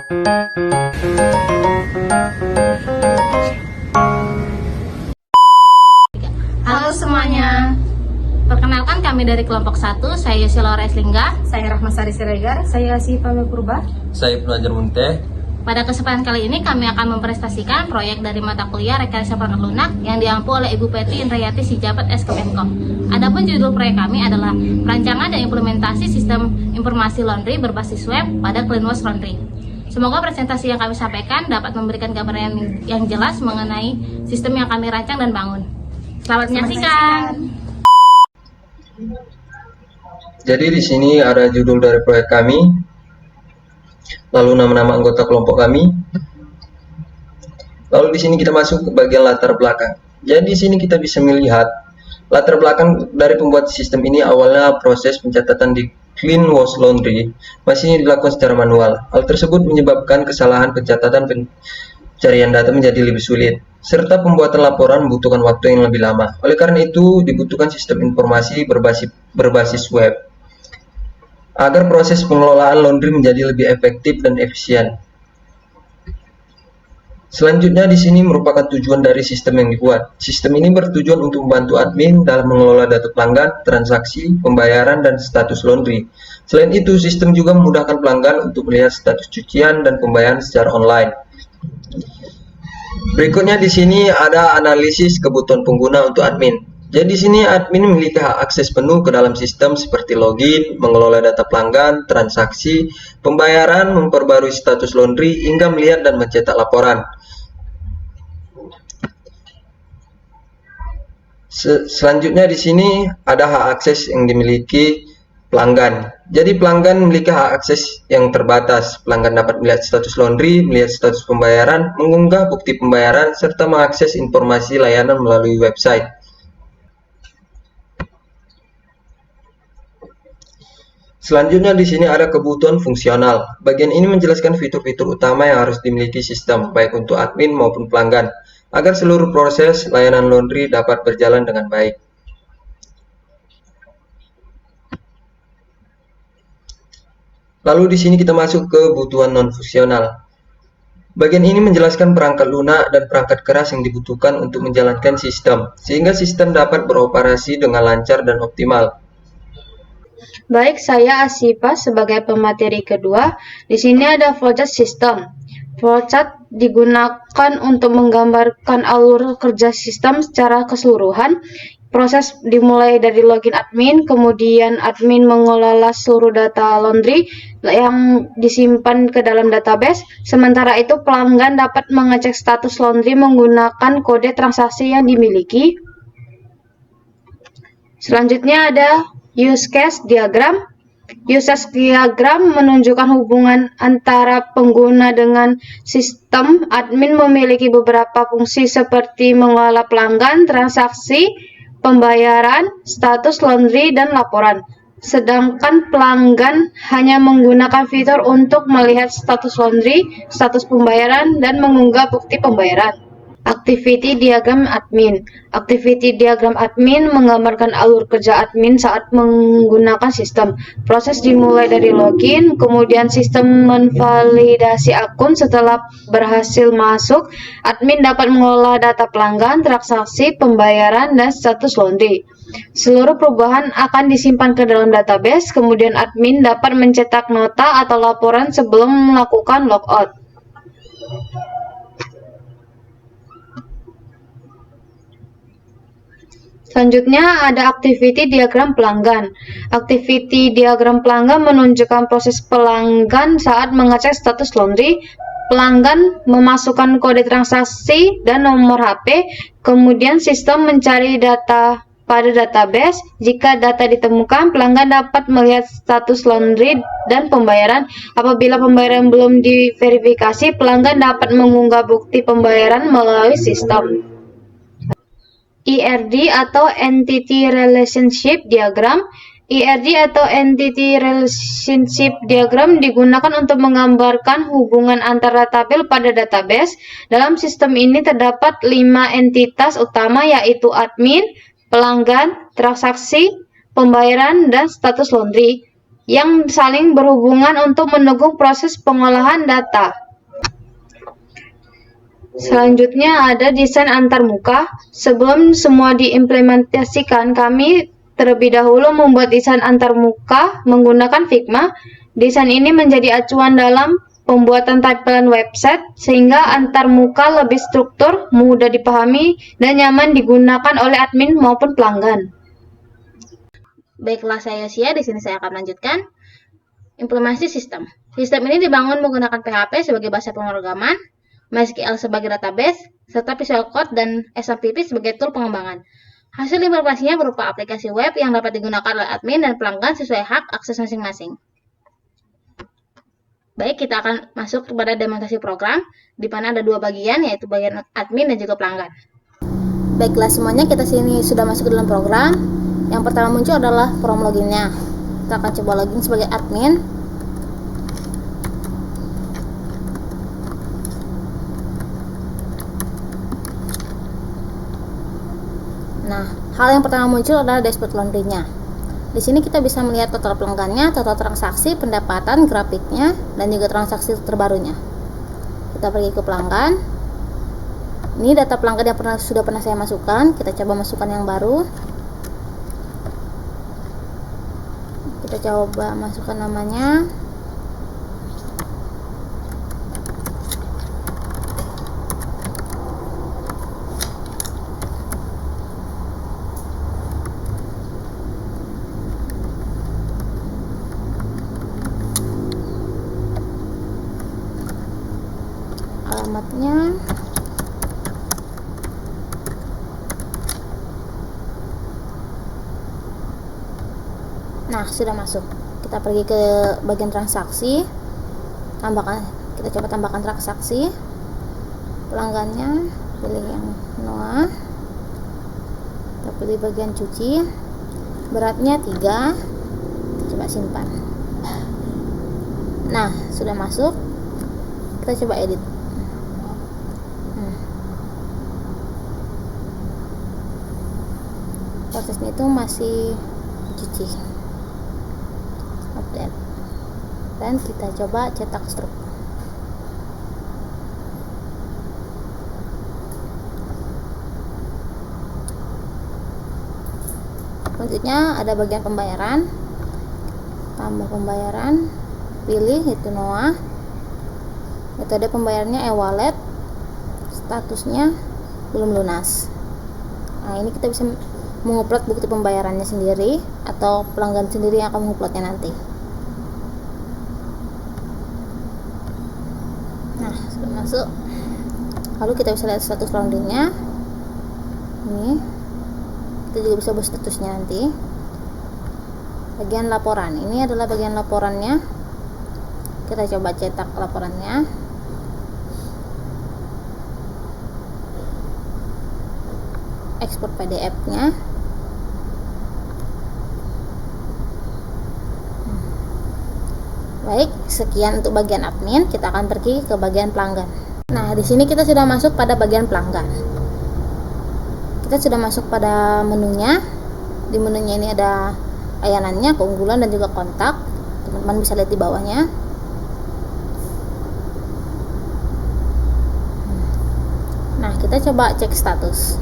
Halo semuanya, perkenalkan kami dari kelompok 1, saya Yosi Laura Eslingga, Saya Rahmasari Siregar, saya Siva Purba. Saya Ibnu Munteh. Pada kesempatan kali ini kami akan mempresentasikan proyek dari mata kuliah Rekayasa Perangkat Lunak yang diampu oleh Ibu Peti Indrayati Sijabat S.Kemenkom. Adapun judul proyek kami adalah Perancangan dan Implementasi Sistem Informasi Laundry berbasis web pada CleanWash Laundry. Semoga presentasi yang kami sampaikan dapat memberikan gambaran yang jelas mengenai sistem yang kami rancang dan bangun. Selamat menyaksikan. Jadi di sini ada judul dari proyek kami, lalu nama-nama anggota kelompok kami. Lalu di sini kita masuk ke bagian latar belakang. Jadi di sini kita bisa melihat latar belakang dari pembuat sistem ini. Awalnya proses pencatatan di CleanWash Laundry masih dilakukan secara manual. Hal tersebut menyebabkan kesalahan pencatatan pencarian data menjadi lebih sulit, serta pembuatan laporan membutuhkan waktu yang lebih lama. Oleh karena itu, dibutuhkan sistem informasi berbasis web agar proses pengelolaan laundry menjadi lebih efektif dan efisien. Selanjutnya di sini merupakan tujuan dari sistem yang dibuat. Sistem ini bertujuan untuk membantu admin dalam mengelola data pelanggan, transaksi, pembayaran, dan status laundry. Selain itu, sistem juga memudahkan pelanggan untuk melihat status cucian dan pembayaran secara online. Berikutnya di sini ada analisis kebutuhan pengguna untuk admin. Jadi di sini admin memiliki hak akses penuh ke dalam sistem seperti login, mengelola data pelanggan, transaksi, pembayaran, memperbarui status laundry, hingga melihat dan mencetak laporan. Selanjutnya di sini ada hak akses yang dimiliki pelanggan. Jadi pelanggan memiliki hak akses yang terbatas. Pelanggan dapat melihat status laundry, melihat status pembayaran, mengunggah bukti pembayaran, serta mengakses informasi layanan melalui website. Selanjutnya di sini ada kebutuhan fungsional. Bagian ini menjelaskan fitur-fitur utama yang harus dimiliki sistem, baik untuk admin maupun pelanggan, agar seluruh proses layanan laundry dapat berjalan dengan baik. Lalu di sini kita masuk ke kebutuhan non-fungsional. Bagian ini menjelaskan perangkat lunak dan perangkat keras yang dibutuhkan untuk menjalankan sistem, sehingga sistem dapat beroperasi dengan lancar dan optimal. Baik, saya Asifa sebagai pemateri kedua. Di sini ada flowchart sistem. Flowchart digunakan untuk menggambarkan alur kerja sistem secara keseluruhan. Proses dimulai dari login admin, kemudian admin mengelola seluruh data laundry yang disimpan ke dalam database. Sementara itu pelanggan dapat mengecek status laundry menggunakan kode transaksi yang dimiliki. Selanjutnya ada use case diagram. Use case diagram menunjukkan hubungan antara pengguna dengan sistem. Admin memiliki beberapa fungsi seperti mengelola pelanggan, transaksi, pembayaran, status laundry, dan laporan. Sedangkan pelanggan hanya menggunakan fitur untuk melihat status laundry, status pembayaran, dan mengunggah bukti pembayaran. Activity diagram admin. Activity diagram admin menggambarkan alur kerja admin saat menggunakan sistem. Proses dimulai dari login, kemudian sistem menvalidasi akun. Setelah berhasil masuk, admin dapat mengelola data pelanggan, transaksi, pembayaran, dan status laundry. Seluruh perubahan akan disimpan ke dalam database, kemudian admin dapat mencetak nota atau laporan sebelum melakukan logout. Selanjutnya ada activity diagram pelanggan. Activity diagram pelanggan menunjukkan proses pelanggan saat mengecek status laundry. Pelanggan memasukkan kode transaksi dan nomor HP, kemudian sistem mencari data pada database. Jika data ditemukan, pelanggan dapat melihat status laundry dan pembayaran. Apabila pembayaran belum diverifikasi, pelanggan dapat mengunggah bukti pembayaran melalui sistem. ERD atau Entity Relationship Diagram. ERD atau Entity Relationship Diagram digunakan untuk menggambarkan hubungan antara tabel pada database. Dalam sistem ini terdapat 5 entitas utama, yaitu admin, pelanggan, transaksi, pembayaran, dan status laundry. yang saling berhubungan untuk mendukung proses pengolahan data. Selanjutnya ada desain antarmuka. Sebelum semua diimplementasikan, kami terlebih dahulu membuat desain antarmuka menggunakan Figma. Desain ini menjadi acuan dalam pembuatan tampilan website sehingga antarmuka lebih struktur, mudah dipahami, dan nyaman digunakan oleh admin maupun pelanggan. Baiklah, saya Yosia. Di sini saya akan melanjutkan implementasi sistem. Sistem ini dibangun menggunakan PHP sebagai bahasa pemrograman, MySQL sebagai database, serta Visual Code dan SAPP sebagai tool pengembangan. Hasil implementasinya berupa aplikasi web yang dapat digunakan oleh admin dan pelanggan sesuai hak akses masing-masing. Baik, kita akan masuk kepada demonstrasi program, di mana ada dua bagian, yaitu bagian admin dan juga pelanggan. Baiklah, semuanya kita sini sudah masuk ke dalam program. Yang pertama muncul adalah form loginnya. Kita akan coba login sebagai admin. Nah, hal yang pertama muncul adalah dashboard laundry-nya. Di sini kita bisa melihat total pelanggannya, total transaksi, pendapatan, grafiknya, dan juga transaksi terbarunya. Kita pergi ke pelanggan. Ini data pelanggan yang sudah pernah saya masukkan. Kita coba masukkan yang baru. Kita coba masukkan namanya. Alamatnya. Nah, sudah masuk. Kita pergi ke bagian transaksi. Kita coba tambahkan transaksi. Pelanggannya, pilih yang Noah. Kita pilih bagian cuci. Beratnya 3. Coba simpan. Nah, sudah masuk. Kita coba edit. Prosesnya itu masih cuci. Update. Dan kita coba cetak struk. Selanjutnya ada bagian pembayaran. Tambah pembayaran, pilih itu Noah. Metode pembayarannya e-wallet. Statusnya belum lunas. Nah, ini kita bisa mengupload bukti pembayarannya sendiri atau pelanggan sendiri yang akan menguploadnya nanti. Nah, sudah masuk. Lalu kita bisa lihat status laundry-nya. Ini kita juga bisa buat statusnya nanti. Bagian laporan, ini adalah bagian laporannya. Kita coba cetak laporannya. Ekspor PDF-nya. Baik, sekian untuk bagian admin. Kita akan pergi ke bagian pelanggan. Nah, di sini kita sudah masuk pada bagian pelanggan. Kita sudah masuk pada menunya. Di menunya ini ada layanannya, keunggulan, dan juga kontak. Teman-teman bisa lihat di bawahnya. Nah, kita coba cek status.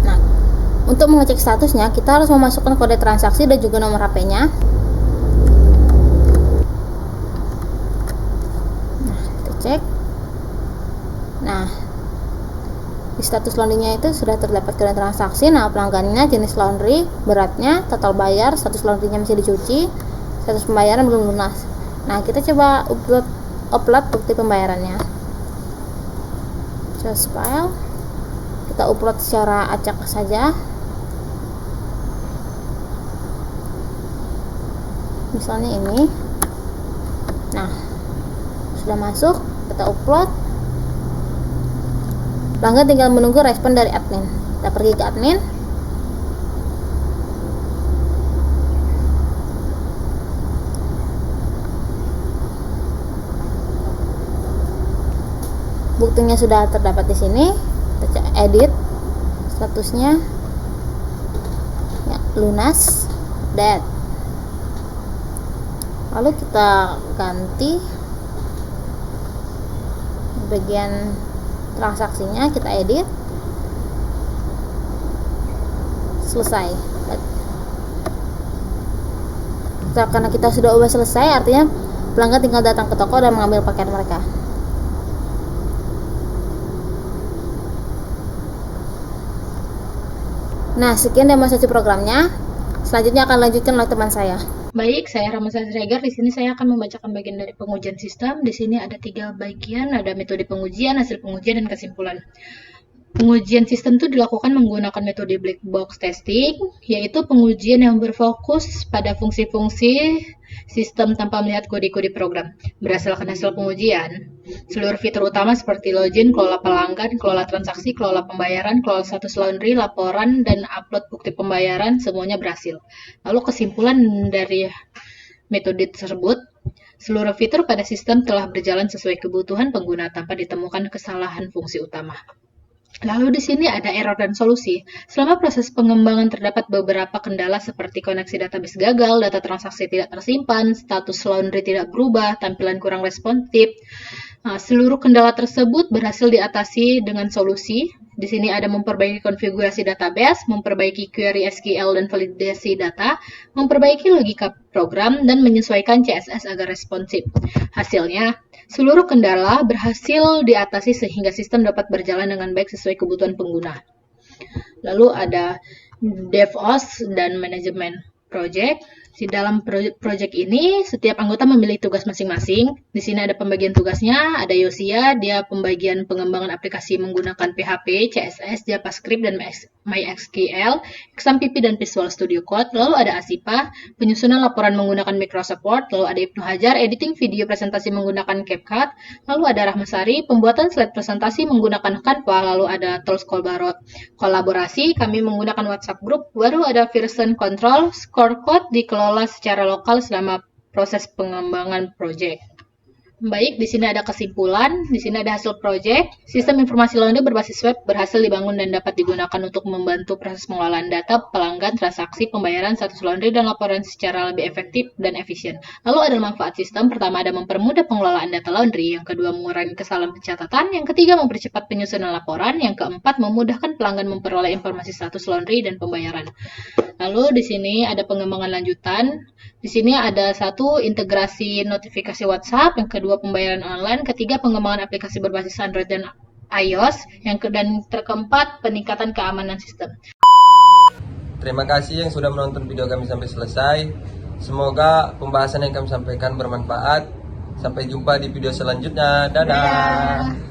Nah, untuk mengecek statusnya, kita harus memasukkan kode transaksi dan juga nomor HP-nya. Nah, kita cek. Nah, di status laundry-nya itu sudah terdapat kode transaksi, nama pelanggannya, jenis laundry, beratnya, total bayar, status laundry-nya masih dicuci, status pembayaran belum lunas. Nah, kita coba upload bukti pembayarannya. Choose file. Kita upload secara acak saja. Misalnya ini. Nah, sudah masuk, kita upload. Pelanggan tinggal menunggu respon dari admin. Kita pergi ke admin. Buktinya sudah terdapat di sini. Kita edit statusnya, ya, lunas, update. Lalu kita ganti bagian transaksinya, kita edit, selesai. Karena kita sudah ubah selesai, artinya pelanggan tinggal datang ke toko dan mengambil pakaian mereka. Nah, sekian demonstrasi programnya. Selanjutnya akan lanjutkan oleh teman saya. Baik, saya Rahma Sregar. Di sini saya akan membacakan bagian dari pengujian sistem. Di sini ada 3 bagian, ada metode pengujian, hasil pengujian, dan kesimpulan. Pengujian sistem itu dilakukan menggunakan metode black box testing, yaitu pengujian yang berfokus pada fungsi-fungsi sistem tanpa melihat kode-kode program. Berdasarkan hasil pengujian, seluruh fitur utama seperti login, kelola pelanggan, kelola transaksi, kelola pembayaran, kelola status laundry, laporan, dan upload bukti pembayaran semuanya berhasil. Lalu kesimpulan dari metode tersebut, seluruh fitur pada sistem telah berjalan sesuai kebutuhan pengguna tanpa ditemukan kesalahan fungsi utama. Lalu di sini ada error dan solusi. Selama proses pengembangan terdapat beberapa kendala seperti koneksi database gagal, data transaksi tidak tersimpan, status laundry tidak berubah, tampilan kurang responsif. Seluruh kendala tersebut berhasil diatasi dengan solusi. Di sini ada memperbaiki konfigurasi database, memperbaiki query SQL dan validasi data, memperbaiki logika program, dan menyesuaikan CSS agar responsif. Hasilnya, seluruh kendala berhasil diatasi sehingga sistem dapat berjalan dengan baik sesuai kebutuhan pengguna. Lalu ada DevOps dan manajemen project. Di dalam project ini, setiap anggota memilih tugas masing-masing. Di sini ada pembagian tugasnya, ada Yosia, dia pembagian pengembangan aplikasi menggunakan PHP, CSS, JavaScript, dan MySQL, XAMPP, dan Visual Studio Code. Lalu ada Asipa, penyusunan laporan menggunakan Microsoft Word. Lalu ada Ibnu Hajar, editing video presentasi menggunakan CapCut. Lalu ada Rahmasari, pembuatan slide presentasi menggunakan Canva. Lalu ada tools kolaborasi, kami menggunakan WhatsApp Group. Baru ada version control, scorecode dikelola secara lokal selama proses pengembangan proyek. Baik, di sini ada kesimpulan, di sini ada hasil proyek. Sistem informasi laundry berbasis web berhasil dibangun dan dapat digunakan untuk membantu proses pengelolaan data pelanggan, transaksi, pembayaran, status laundry, dan laporan secara lebih efektif dan efisien. Lalu ada manfaat sistem, pertama ada mempermudah pengelolaan data laundry, yang kedua mengurangi kesalahan pencatatan, yang ketiga mempercepat penyusunan laporan, yang keempat memudahkan pelanggan memperoleh informasi status laundry dan pembayaran. Lalu di sini ada pengembangan lanjutan. Di sini ada 1 integrasi notifikasi WhatsApp, yang kedua pembayaran online, ketiga pengembangan aplikasi berbasis Android dan iOS, dan terkeempat peningkatan keamanan sistem. Terima kasih yang sudah menonton video kami sampai selesai. Semoga pembahasan yang kami sampaikan bermanfaat. Sampai jumpa di video selanjutnya. Dadah.